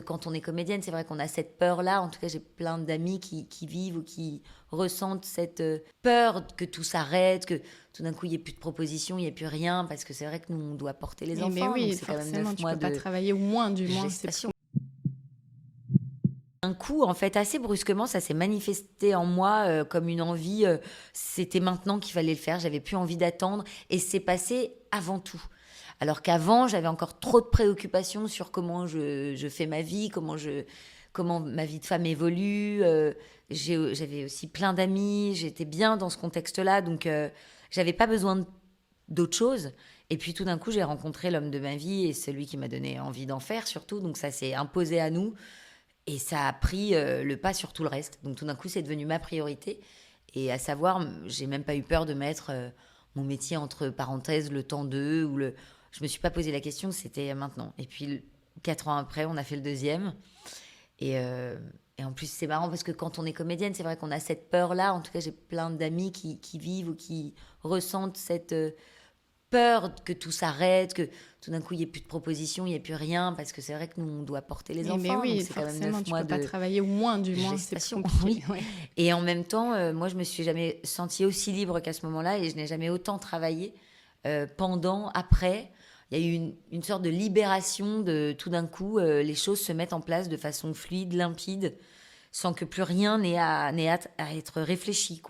Quand on est comédienne, c'est vrai qu'on a cette peur-là. En tout cas, j'ai plein d'amis qui vivent ou qui ressentent cette peur que tout s'arrête, que tout d'un coup, il n'y ait plus de propositions, il n'y ait plus rien, parce que c'est vrai que nous, on doit porter les Mais enfants, donc oui, c'est quand même forcément, 9 tu mois peux pas de travailler, ou moins du moins, c'est gestation. Un coup, en fait, assez brusquement, ça s'est manifesté en moi comme une envie. C'était maintenant qu'il fallait le faire. J'avais plus envie d'attendre. Et c'est passé avant tout. Alors qu'avant, j'avais encore trop de préoccupations sur comment je fais ma vie, comment ma vie de femme évolue. J'avais aussi plein d'amis. J'étais bien dans ce contexte-là. Donc, j'avais pas besoin d'autre chose. Et puis tout d'un coup, j'ai rencontré l'homme de ma vie et celui qui m'a donné envie d'en faire surtout. Donc, ça s'est imposé à nous. Et ça a pris le pas sur tout le reste. Donc tout d'un coup, c'est devenu ma priorité. Et à savoir, j'ai même pas eu peur de mettre mon métier entre parenthèses, le temps d'eux. Je me suis pas posé la question, c'était maintenant. Et puis, 4 ans après, on a fait le deuxième. Et, euh, et en plus, c'est marrant parce que quand on est comédienne, c'est vrai qu'on a cette peur-là. En tout cas, j'ai plein d'amis qui vivent ou qui ressentent cette peur que tout s'arrête, que tout d'un coup, il n'y ait plus de propositions, il n'y ait plus rien, parce que c'est vrai que nous, on doit porter les Mais enfants, donc oui, c'est quand même forcément, 9 tu mois peux pas de travailler, ou moins du moins, c'est plus gestation. compliqué. Oui. Ouais. Et en même temps, moi, je me suis jamais sentie aussi libre qu'à ce moment-là, et je n'ai jamais autant travaillé pendant, après. Il y a eu une sorte de libération de tout d'un coup, les choses se mettent en place de façon fluide, limpide, sans que plus rien n'ait à être réfléchi, quoi.